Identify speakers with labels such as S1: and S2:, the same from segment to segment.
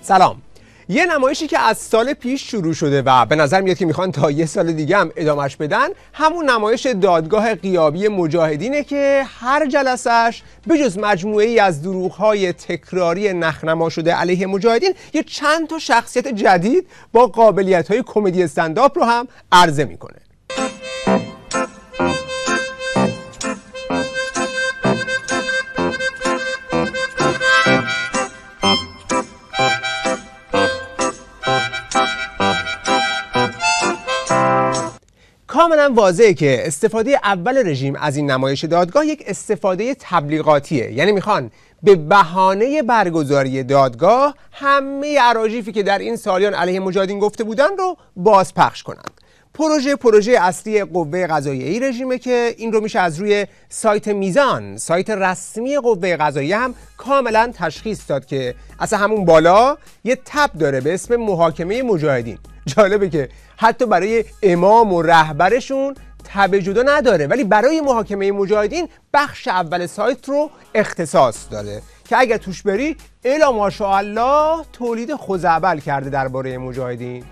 S1: سلام. یه نمایشی که از سال پیش شروع شده و به نظر میاد که میخوان تا یه سال دیگه هم ادامهش بدن، همون نمایش دادگاه غیابی مجاهدینه که هر جلسش به جز مجموعه‌ای از دروغ‌های تکراری نخنما شده علیه مجاهدین، یه چند تا شخصیت جدید با قابلیت‌های کمدی استندآپ رو هم عرضه میکنه. کاملا واضحه که استفاده اول رژیم از این نمایش دادگاه یک استفاده تبلیغاتیه، یعنی میخوان به بهانه برگزاری دادگاه همه اراجیفی که در این سالیان علیه مجاهدین گفته بودن رو بازپخش کنند. پروژه اصلی قوه قضاییه رژیمه که این رو میشه از روی سایت میزان، سایت رسمی قوه قضاییه هم کاملا تشخیص داد که اصلا همون بالا یه تب داره به اسم محاکمه مجاهدین. جالبه که حتی برای امام و رهبرشون تب جدا نداره، ولی برای محاکمه مجاهدین بخش اول سایت رو اختصاص داده که اگر توش بری الا ماشاءالله تولید خزعبل کرده درباره مجاهدین.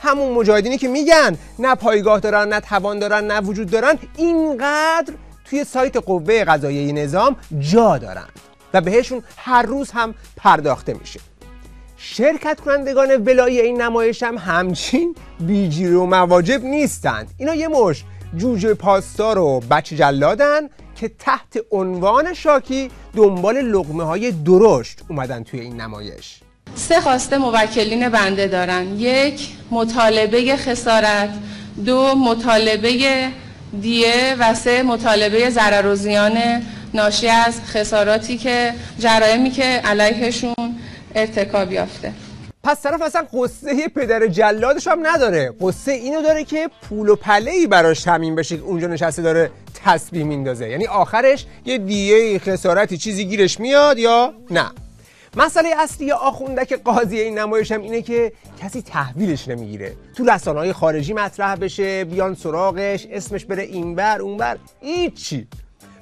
S1: همون مجاهدینی که میگن نه پایگاه دارن، نه توان دارن، نه وجود دارن، اینقدر توی سایت قوه قضاییه نظام جا دارن و بهشون هر روز هم پرداخته میشه. شرکت کنندگان ولایی این نمایش هم همچین بیجیره و مواجب نیستند. اینا یه مش جوجه پاسدار و بچه جلادن که تحت عنوان شاکی دنبال لقمه های درشت اومدن توی این نمایش.
S2: 3 خواسته موکلین بنده دارن: 1 مطالبه خسارت، 2 مطالبه دیه و 3 مطالبه ضرر و زیان ناشی از خساراتی که جرائمی که علیهشون ارتکاب یافته.
S1: پس طرف اصلا قصه پدر جلادش هم نداره، قصه اینو داره که پول و پله‌ای براش تامین بشه که اونجا نشسته داره تسبیح میندازه، یعنی آخرش یه دیه خسارتی چیزی گیرش میاد یا نه. مسئله اصلی آخوندک قاضی این نمایش هم اینه که کسی تحویلش نمیگیره، تو رسانه‌های خارجی مطرح بشه، بیان سراغش، اسمش بره اینور اونور، هیچی.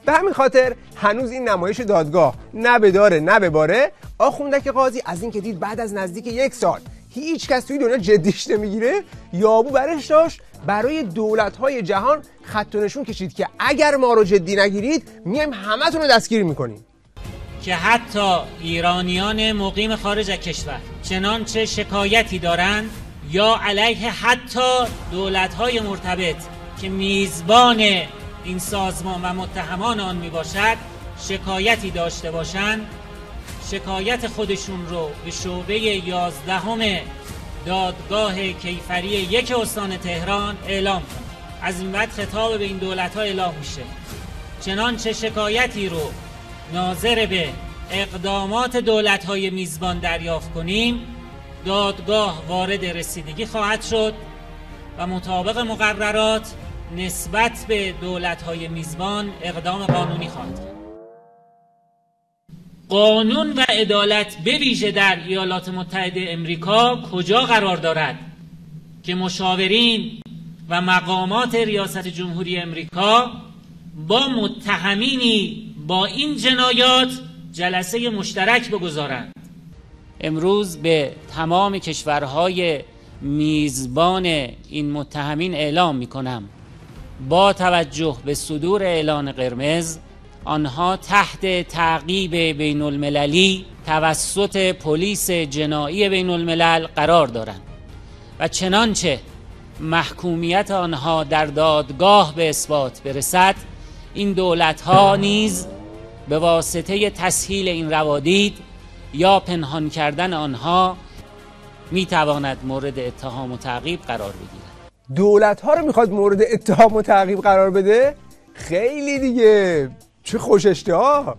S1: به همین خاطر هنوز این نمایش دادگاه نه به داره نه به باره. آخوندک قاضی از این که دید بعد از نزدیک 1 سال هیچ کس توی دنیا جدیش نمیگیره، یابو برش داشت برای دولت‌های جهان خط و نشون کشید که اگر ما رو جدی نگیرید میایم همتون رو دستگیر میکنیم.
S3: که حتی ایرانیان مقیم خارج از کشور چنانچه شکایتی دارند یا علیه حتی دولت‌های مرتبط که میزبان این سازمان و متهمان آن می باشد شکایتی داشته باشند، شکایت خودشون رو به شعبه 11 دادگاه کیفری 1 استان تهران اعلام کنند. از این بعد خطاب به این دولت‌ها اعلام میشه چنانچه شکایتی رو ناظر به اقدامات دولت‌های میزبان دریافت کنیم، دادگاه وارد رسیدگی خواهد شد و مطابق مقررات نسبت به دولت‌های میزبان اقدام قانونی خواهد کرد. قانون و عدالت به ویژه در ایالات متحده امریکا کجا قرار دارد که مشاورین و مقامات ریاست جمهوری امریکا با متهمینی با این جنایات جلسه مشترک بگذارند. امروز به تمام کشورهای میزبان این متهمین اعلام می‌کنم با توجه به صدور اعلان قرمز آنها تحت تعقیب بین المللی توسط پلیس جنایی بین الملل قرار دارند و چنانچه محکومیت آنها در دادگاه به اثبات برسد، این دولت‌ها نیز به واسطه تسهیل این روادید یا پنهان کردن آنها میتواند مورد اتهام و تعقیب قرار بگیرد.
S1: دولت‌ها رو میخواد مورد اتهام و تعقیب قرار بده؟ خیلی دیگه، چه خوش اشتها.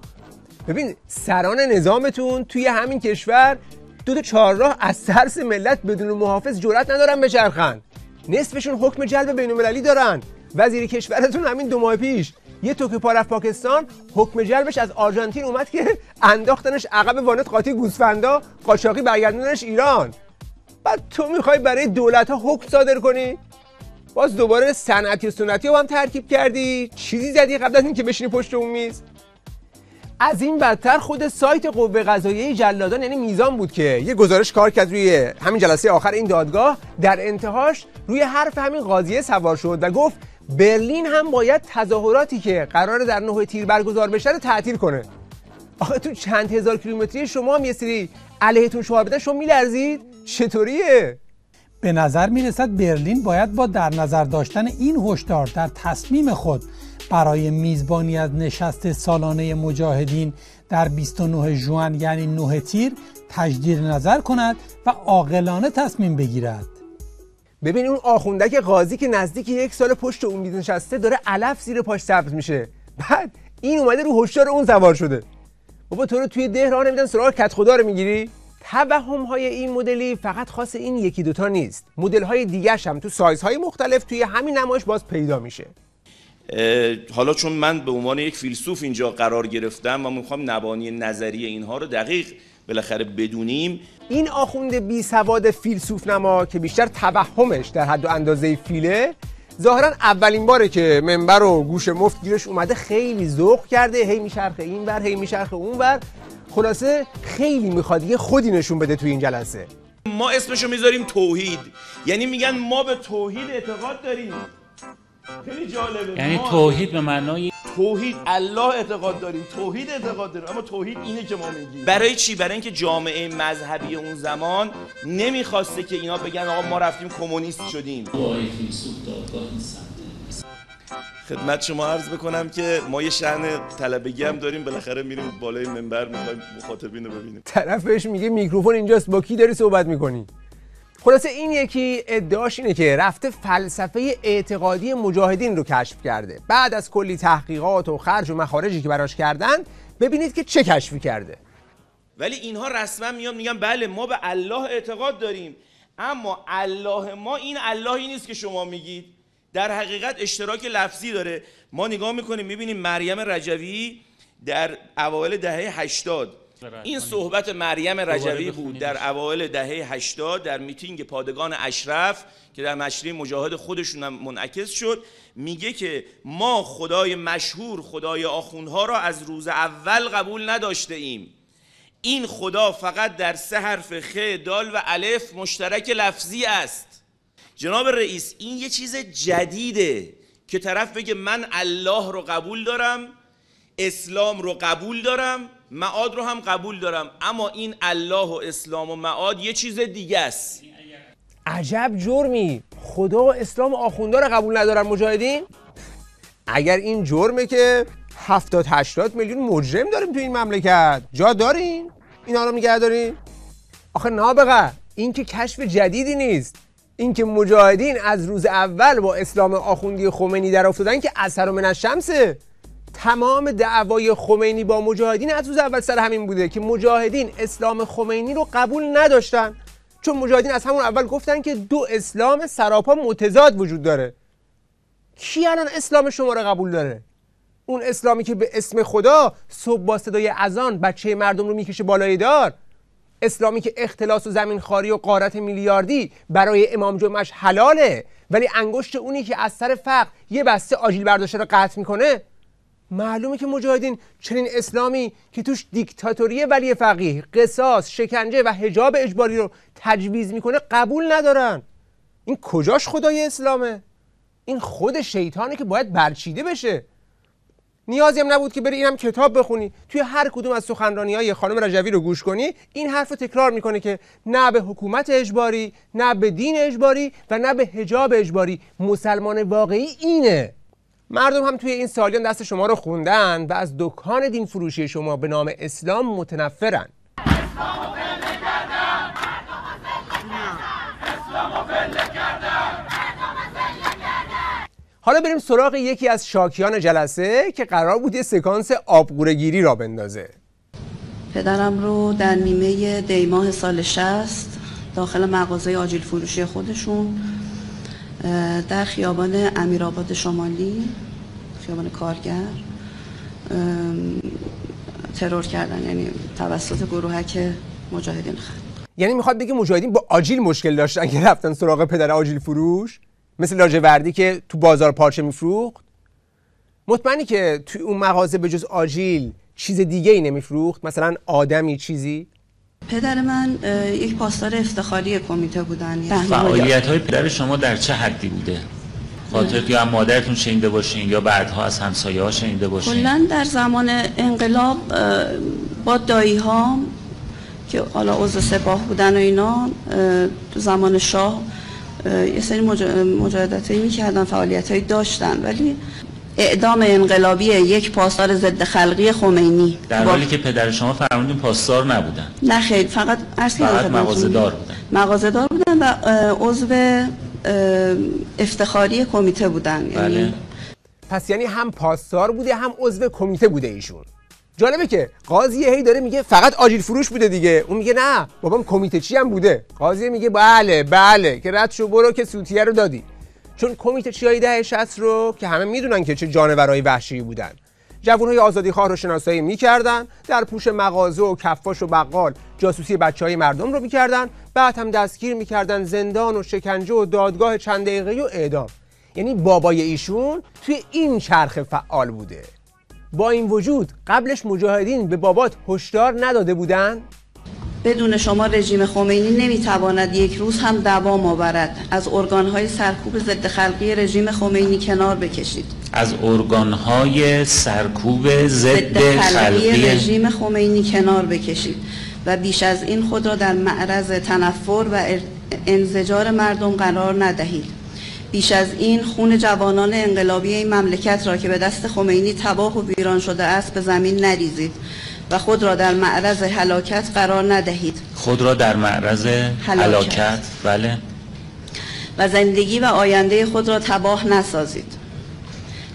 S1: ببین سران نظامتون توی همین کشور 2 چهارراه از ترس ملت بدون محافظ جرئت ندارن بچرخن، نصفشون حکم جلب بین‌المللی دارن. وزیر کشورتون همین 2 ماه پیش یه توک پا رفت پاکستان، حکم جلبش از آرژانتین اومد که انداختنش عقب وانت قاطی گوسفندا، قاچاقی برگردوندنش ایران. بعد تو میخوای برای دولت‌ها حکم صادر کنی؟ باز دوباره صنعتی و سنتی رو هم ترکیب کردی؟ چیزی زدی قبل از اینکه بشینی پشت اون میز؟ از این بدتر خود سایت قوه قضاییه جلادان یعنی میزان بود که یه گزارش کار کرد روی همین جلسه آخر این دادگاه، در انتهاش روی حرف همین قاضیه سوار شد و گفت برلین هم باید تظاهراتی که قراره در 9 تیر برگزار بشه رو تعطیل کنه. آخه تو چند هزار کیلومتری شما هم یه سری علیهتون شعار بدن، شما میلرزید؟ چطوریه؟
S4: به نظر میرسد برلین باید با در نظر داشتن این هشدار در تصمیم خود برای میزبانی از نشست سالانه مجاهدین در 29 ژوئن یعنی 9 تیر تجدید نظر کند و عاقلانه تصمیم بگیرد.
S1: ببین اون آخوندک قاضی که نزدیک 1 سال پشت اون میز نشسته داره علف زیر پاش سبز میشه، بعد این اومده رو هشدار اون سوار شده. بابا تو رو توی ده راه نمیدن سراغ کت خدا رو میگیری؟ توهم‌های این مدلی فقط خاص این یکی دوتا نیست، مدل‌های دیگه‌ش هم تو سایزهای مختلف توی همین نمایش باز پیدا میشه.
S5: حالا چون من به عنوان یک فیلسوف اینجا قرار گرفتم و میخوام مبانی نظری اینها رو دقیق بالاخره بدونیم،
S1: این آخوند بی سواد فیلسوف نما که بیشتر توهمش در حد و اندازه فیله، ظاهرا اولین باره که منبر و گوش مفت گیرش اومده خیلی ذوق کرده، هی میچرخه این ور هی میچرخه اون ور، خلاصه خیلی میخواد یه خودی نشون بده توی این جلسه.
S5: ما اسمشو میذاریم توحید، یعنی میگن ما به توحید اعتقاد داریم. خیلی جالبه،
S3: یعنی توحید به معنای
S5: توحید الله اعتقاد داریم، توحید اعتقاد داریم، اما توحید اینه که ما میگیم. برای چی؟ برای اینکه جامعه مذهبی اون زمان نمیخواسته که اینا بگن آقا ما رفتیم کمونیست شدیم. خدمت شما عرض بکنم که ما یه شأن طلبگی هم داریم، بالاخره میریم بالای منبر میخوایم مخاطبین رو ببینیم.
S1: طرفش میگه میکروفون اینجاست، با کی داری صحبت میکنی؟ خلاصه این یکی ادعاش اینه که رفته فلسفه اعتقادی مجاهدین رو کشف کرده. بعد از کلی تحقیقات و خرج و مخارجی که براش کردن، ببینید که چه کشفی کرده.
S5: ولی اینها رسما میان میگن بله ما به الله اعتقاد داریم، اما الله ما این اللهی نیست که شما میگید. در حقیقت اشتراک لفظی داره. ما نگاه میکنیم میبینیم مریم رجوی در اوایل دهه 80، این صحبت مریم رجوی بود در اوایل دهه 80 در میتینگ پادگان اشرف که در مشریع مجاهد خودشون هم منعکس شد. میگه که ما خدای مشهور، خدای آخوندها را از روز اول قبول نداشته ایم. این خدا فقط در 3 حرف خ، دال و الف مشترک لفظی است. جناب رئیس این یه چیز جدیده که طرف بگه من الله رو قبول دارم، اسلام رو قبول دارم، معاد رو هم قبول دارم، اما این الله و اسلام و معاد یه چیز دیگه است.
S1: عجب جرمی، خدا و اسلام و آخوندا رو قبول ندارن مجاهدین؟ اگر این جرمه که 70-80 میلیون مجرم داریم تو این مملکت، جا دارین اینا رو نگه دارین؟ آخه نابغه این که کشف جدیدی نیست، این که مجاهدین از روز اول با اسلام آخوندی خمینی در افتادن که اثر من الشمسه. تمام دعوای خمینی با مجاهدین از روز اول سر همین بوده که مجاهدین اسلام خمینی رو قبول نداشتن، چون مجاهدین از همون اول گفتن که 2 اسلام سراپا متضاد وجود داره. کی الان اسلام شما رو قبول داره؟ اون اسلامی که به اسم خدا صبح با صدای اذان بچه مردم رو میکشه بالای دار، اسلامی که اختلاس و زمینخواری و غارت میلیاردی برای امام جمعش حلاله، ولی انگشت اونی که از سر فقر یه بسته آجیل برداشته رو قطع میکنه. معلومه که مجاهدین چنین اسلامی که توش دیکتاتوری ولی فقیه، قصاص، شکنجه و حجاب اجباری رو تجویز میکنه قبول ندارن. این کجاش خدای اسلامه؟ این خود شیطانه که باید برچیده بشه. نیازی هم نبود که بری اینم کتاب بخونی، توی هر کدوم از سخنرانی‌های خانم رجوی رو گوش کنی این حرف رو تکرار میکنه که نه به حکومت اجباری، نه به دین اجباری و نه به حجاب اجباری. مسلمان واقعی اینه. مردم هم توی این سالیان دست شما رو خوندن و از دکان دین فروشی شما به نام اسلام متنفرن. حالا بریم سراغ یکی از شاکیان جلسه که قرار بود یه سکانس آبگوره‌گیری را بندازه.
S6: پدرم رو در نیمه دیماه سال 60 داخل مغازه آجیل فروشی خودشون در خیابان امیرآباد شمالی، خیابان کارگر، ترور کردن، یعنی توسط گروهک مجاهدین خلق.
S1: یعنی میخواد بگه مجاهدین با آجیل مشکل داشتن که رفتن سراغ پدر آجیل فروش، مثل لاجوردی که تو بازار پارچه میفروخت. مطمئنی که توی اون مغازه به جز آجیل چیز دیگه ای نمیفروخت؟ مثلا آدمی، چیزی؟
S6: پدر من یک پاسدار افتخاری کمیته بودن.
S3: فعالیت‌های پدر شما در چه حدی بوده؟ خاطر یا مادرتون شنیده باشین یا بعدها از همسایه‌ها شنیده باشین؟
S6: کلاً در زمان انقلاب با دایی‌ها که حالا عضو سپاه بودن و اینا، تو زمان شاه یه سری مجاهدتایی می‌کردن، فعالیتایی داشتن، ولی اعدام انقلابی یک پاسدار ضد خلقی خمینی
S3: در حالی که پدر شما فرمودین پاسدار نبودن؟
S6: نه خیر، فقط
S3: مغازه‌دار بودن.
S6: مغازه‌دار بودن و عضو افتخاری کمیته بودن.
S1: بله.
S6: یعنی
S1: پس یعنی هم پاسدار بوده هم عضو کمیته بوده ایشون. جالبه که قاضی هی داره میگه فقط آجیل فروش بوده دیگه، اون میگه نه بابام کمیته چی هم بوده. قاضی میگه بله که رد شو برو که سوتیه رو دادی. چون کمیته چیای دهه 60 رو که همه میدونن که چه جانورای وحشی بودن، جوانهای آزادیخواه رو شناسایی میکردن، در پوش مغازه و کفاش و بقال جاسوسی بچهای مردم رو میکردن، بعد هم دستگیر میکردن، زندان و شکنجه و دادگاه چند دقیقه‌ای و اعدام. یعنی بابای ایشون توی این چرخ فعال بوده. با این وجود قبلش مجاهدین به بابات هشدار نداده بودن؟
S6: بدون شما رژیم خمینی نمیتواند یک روز هم دوام آورد. از ارگانهای سرکوب ضد خلقی رژیم خمینی کنار بکشید.
S3: از ارگانهای سرکوب ضد خلقی
S6: رژیم خمینی کنار بکشید و بیش از این خود را در معرض تنفر و انزجار مردم قرار ندهید. بیش از این خون جوانان انقلابی این مملکت را که به دست خمینی تباه و ویران شده است به زمین نریزید و خود را در معرض هلاکت قرار ندهید.
S3: خود را در معرض هلاکت، بله.
S6: و زندگی و آینده خود را تباه نسازید.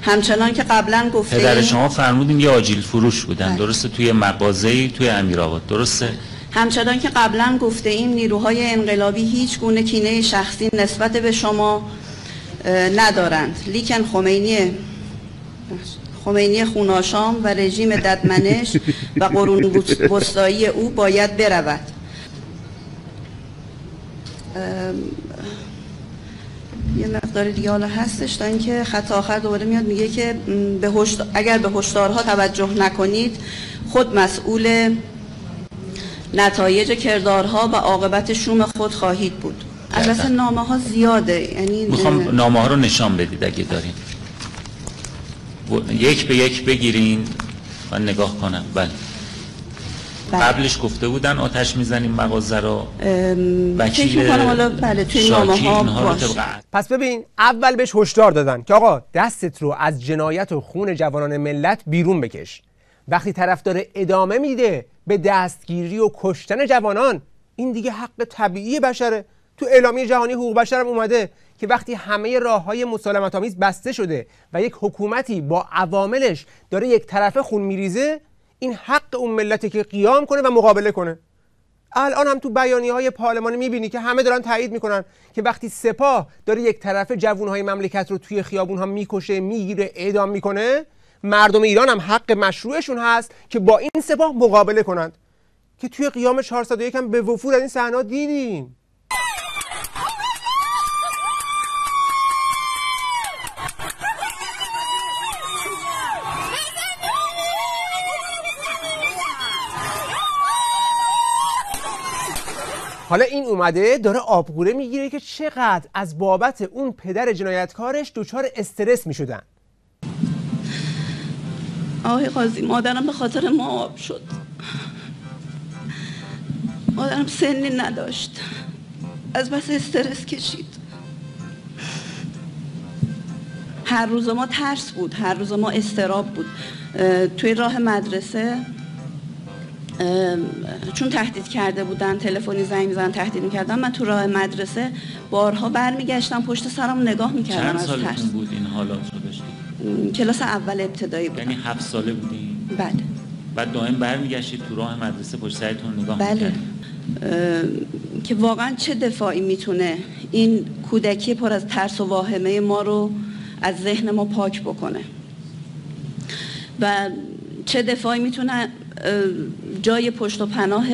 S6: همچنان که قبلا گفته
S3: پدر شما فرمودین یه آجیل فروش بودن، درسته؟ توی مغازه‌ای توی امیرآباد، درسته؟
S6: همچنان که قبلا گفته ایم نیروهای انقلابی هیچ گونه کینه شخصی نسبت به شما ندارند، لیکن خمینی خوناشام و رژیم ددمنش و قرون وسطایی او باید برود. یه مقدار دیگه حالا هستش تا اینکه خط آخر دوباره میاد میگه که اگر به هشدارها توجه نکنید خود مسئول نتایج کردارها و عاقبت شوم خود خواهید بود. البته نامه ها زیاده، یعنی
S3: میخوام نامه ها رو نشان بدید اگه دارین، یک به یک بگیرین من نگاه کنم. بله. قبلش گفته بودن آتش میزنیم مغازه رو، وکیل
S6: بله توی نامه ها
S1: پس ببین اول بهش هشدار دادن که آقا دستت رو از جنایت و خون جوانان ملت بیرون بکش. وقتی طرفدار ادامه میده به دستگیری و کشتن جوانان، این دیگه حق طبیعی بشره. تو اعلامیه جهانی حقوق بشر هم اومده که وقتی همه راههای مسالمت‌آمیز بسته شده و یک حکومتی با عواملش داره یک طرفه خون میریزه، این حق اون ملته که قیام کنه و مقابله کنه. الان هم تو بیانیه‌های پارلمانی میبینی که همه دارن تایید میکنن که وقتی سپاه داره یک طرفه جوانهای مملکت رو توی خیابون‌ها میکشه، میگیره، اعدام میکنه، مردم ایران هم حق مشروعشون هست که با این سپاه مقابله کنند که توی قیام 401 هم به وفور از این صحنه‌ها دیدیم. حالا این اومده داره آبگوره میگیره که چقدر از بابت اون پدر جنایتکارش دچار استرس میشدن.
S6: آقای قاضی، مادرم به خاطر ما آب شد. مادرم سنی نداشت، از بس استرس کشید. هر روز ما ترس بود، هر روز ما اضطراب بود. توی راه مدرسه چون تهدید کرده بودن، تلفنی زنگ می‌زدن تهدید می‌کردن، من تو راه مدرسه بارها برمیگشتم پشت سرم نگاه می‌کردم از ترس.
S3: چند سالتون بود این حالات رو داشتید؟
S6: کلاس اول ابتدایی بودم.
S3: یعنی 7 ساله بودین؟
S6: بله.
S3: بعد دائم برمیگشتید تو راه مدرسه پشت سرتون نگاه
S6: بله.
S3: می‌کردید؟
S6: که واقعا چه دفاعی میتونه این کودکی پر از ترس و واهمه ما رو از ذهن ما پاک بکنه و چه دفاعی میتونه جای پشت و پناه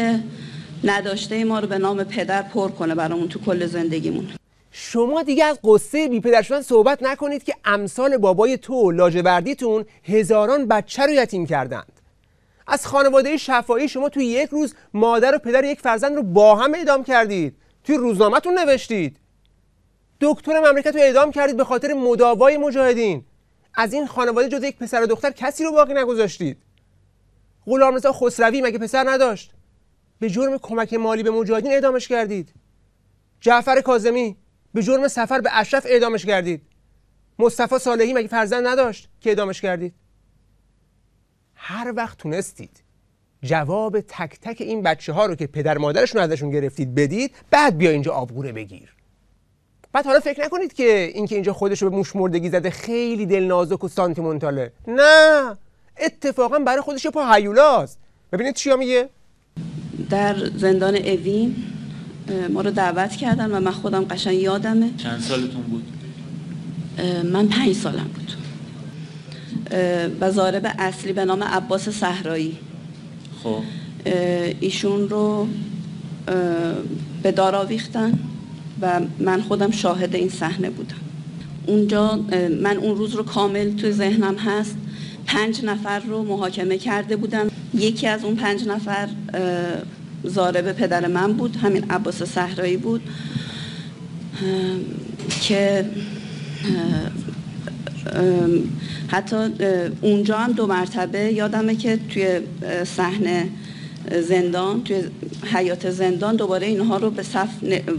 S6: نداشته ما رو به نام پدر پر کنه برامون تو کل زندگیمون.
S1: شما دیگه از قصه بی پدر شدن صحبت نکنید که امثال بابای تو و لاجوردیتون هزاران بچه رو یتیم کردند. از خانواده شفاهی شما توی یک روز مادر و پدر یک فرزند رو با هم اعدام کردید، توی روزنامه‌تون نوشتید. دکتر مملکت رو اعدام کردید به خاطر مداوای مجاهدین. از این خانواده جز یک پسر و دختر کسی رو باقی نگذاشتید. غلامرضا خسروی مگه پسر نداشت؟ به جرم کمک مالی به مجاهدین اعدامش کردید. جعفر کاظمی به جرم سفر به اشرف اعدامش کردید. مصطفی صالحی مگه فرزند نداشت که اعدامش کردید؟ هر وقت تونستید جواب تک تک این بچه ها رو که پدر مادرشون ازشون گرفتید بدید، بعد بیا اینجا آبگوره بگیر. بعد حالا فکر نکنید که اینکه اینجا خودش رو به موشمردگی زده خیلی دلنازک و سانتیمنتاله. نه، اتفاقا برای خودش یه پا هیولاست. ببینید چیا میگه.
S6: در زندان اوین ما رو دعوت کردن و من خودم قشنگ یادمه.
S3: چند سالتون بود؟
S6: من 5 سالم بود. و ضارب اصلی به نام عباس صحرایی،
S3: خب
S6: ایشون رو به دار آویختن و من خودم شاهد این صحنه بودم. اونجا من اون روز رو کامل تو ذهنم هست. 5 نفر رو محاکمه کرده بودن. یکی از اون 5 نفر ضارب پدر من بود، همین عباس صحرایی بود که حتی اونجا هم 2 مرتبه یادمه که توی صحنه زندان، توی حیات زندان دوباره اینها رو به صف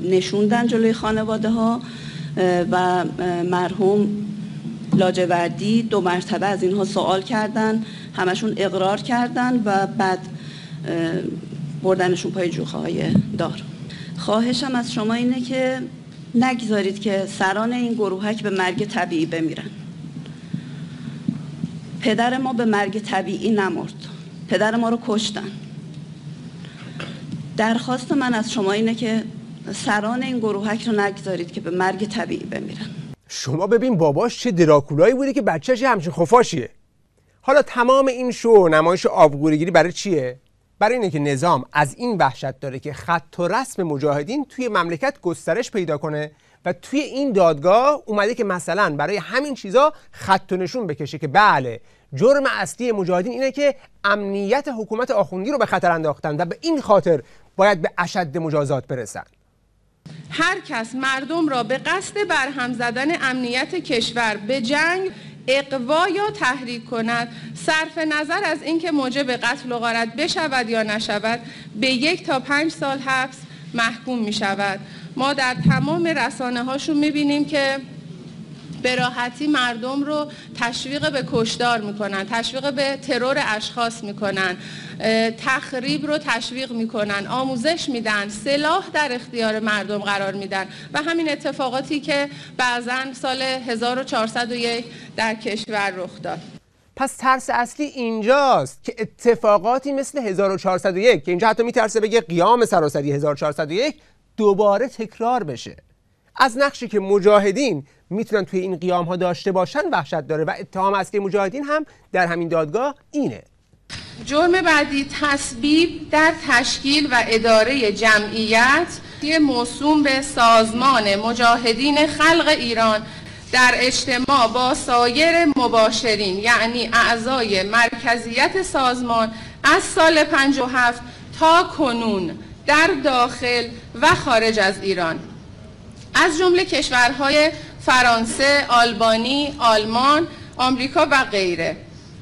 S6: نشوندن جلوی خانواده ها و مرحوم لاجوردی 2 مرتبه از اینها سوال کردن، همشون اقرار کردن و بعد بردنشون پای جوخه‌های دار. خواهشم از شما اینه که نگذارید که سران این گروهک به مرگ طبیعی بمیرن. پدر ما به مرگ طبیعی نمرد، پدر ما رو کشتن. درخواست من از شما اینه که سران این گروهک رو نگذارید که به مرگ طبیعی بمیرن.
S1: شما ببین باباش چه دراکولایی بوده که بچه‌ش همچین خفاشیه. حالا تمام این شو نمایش آبگوره‌گیری برای چیه؟ برای اینه که نظام از این وحشت داره که خط و رسم مجاهدین توی مملکت گسترش پیدا کنه و توی این دادگاه اومده که مثلا برای همین چیزا خط و نشون بکشه که بله، جرم اصلی مجاهدین اینه که امنیت حکومت آخوندی رو به خطر انداختن و به این خاطر باید به اشد مجازات برسن.
S2: هر کس مردم را به قصد برهم زدن امنیت کشور به جنگ، اغوا یا تحریک کند، صرف نظر از اینکه موجب قتل و غارت بشود یا نشود، به 1 تا 5 سال حبس محکوم می شود. ما در تمام رسانه هاشون می بینیم که به راحتی مردم رو تشویق به کشتار میکنن، تشویق به ترور اشخاص میکنن، تخریب رو تشویق میکنن، آموزش میدن، سلاح در اختیار مردم قرار میدن و همین اتفاقاتی که بعضن سال 1401 در کشور رخ داد.
S1: پس ترس اصلی اینجاست که اتفاقاتی مثل 1401 که اینجا حتی میترسه بگه قیام سراسری 1401 دوباره تکرار بشه. از نقشی که مجاهدین میتونن توی این قیام ها داشته باشن وحشت داره و اتهام اصلی مجاهدین هم در همین دادگاه اینه.
S2: جرم بعدی تسبیب در تشکیل و اداره جمعیت موسوم به سازمان مجاهدین خلق ایران در اجتماع با سایر مباشرین، یعنی اعضای مرکزیت سازمان، از سال 57 تا کنون در داخل و خارج از ایران، از جمله کشورهای فرانسه، آلبانی، آلمان، آمریکا و غیره،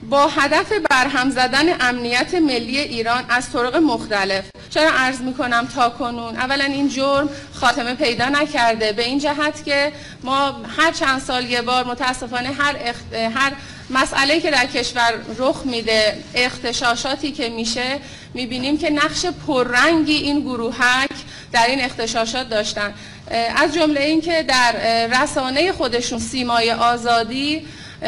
S2: با هدف برهم زدن امنیت ملی ایران از طرق مختلف. چرا عرض میکنم تا کنون؟ اولا این جرم خاتمه پیدا نکرده، به این جهت که ما هر چند سال یه بار متاسفانه هر مسئله که در کشور رخ میده، اغتشاشاتی که میشه، میبینیم که نقش پررنگی این گروهک در این اغتشاشات داشتن. از جمله این که در رسانه خودشون سیمای آزادی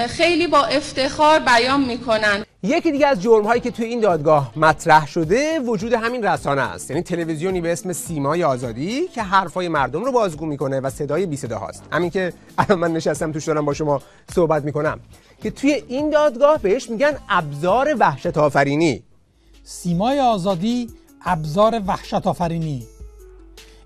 S2: خیلی با افتخار بیان میکنن.
S1: یکی دیگه از جرم‌هایی که توی این دادگاه مطرح شده وجود همین رسانه است، یعنی تلویزیونی به اسم سیمای آزادی که حرفای مردم رو بازگو میکنه و صدای بی صدا هاست. همین که الان من نشستم توش دارم با شما صحبت میکنم، که توی این دادگاه بهش میگن ابزار وحشت آفرینی.
S4: سیمای آزادی ابزار وحشت آفرینی.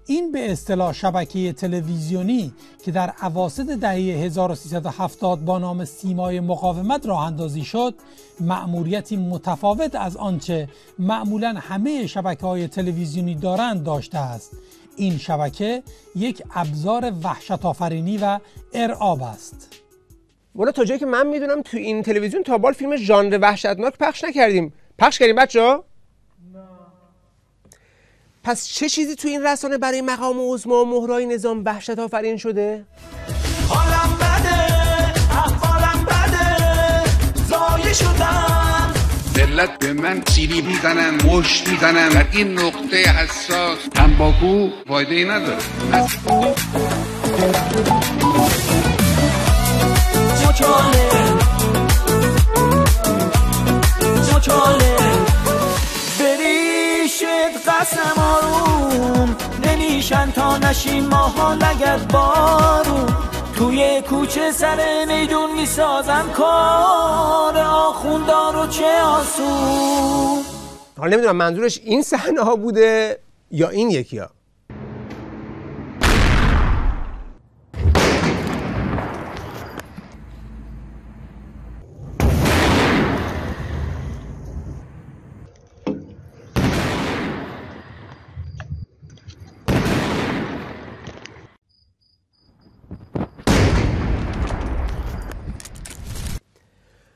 S4: این به اصطلاح شبکه تلویزیونی که در اواسط دهه 1370 با نام سیمای مقاومت راه اندازی شد، مأموریتی متفاوت از آنچه معمولاً همه شبکه‌های تلویزیونی دارند داشته است. این شبکه یک ابزار وحشت آفرینی و ارعاب است.
S1: مولا تا جایی که من میدونم تو این تلویزیون تا بال فیلم ژانر وحشتناک پخش نکردیم. پخش کردیم بچه‌ها؟ نه. پس چه چیزی تو این رسانه برای مقام عظما و مهرای نظام وحشت آفرین شده؟
S7: حالم بده، احوالم بده، زایه شدم.
S8: ملت به من سیلی میزنن، مشت میزنن. در این نقطه حساس تنباکو فایده‌ای نداره.
S7: بریشت قسم آروم نمیشن تا نشیم ماها لگد بارون. توی کوچه سر میدون میسازن کار آخوندار و چه آسون.
S1: حالا نمیدونم منظورش این صحنه ها بوده یا این یکی ها.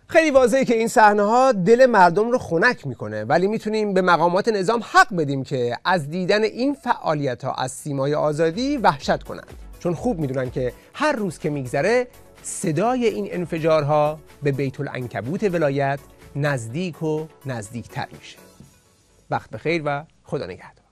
S1: خیلی واضحه که این صحنه‌ها دل مردم رو خنک میکنه، ولی میتونیم به مقامات نظام حق بدیم که از دیدن این فعالیت‌ها از سیمای آزادی وحشت کنند، چون خوب میدونن که هر روز که میگذره صدای این انفجارها به بیت العنکبوت ولایت نزدیک و نزدیکتر میشه. وقت بخیر و خدا نگهدار.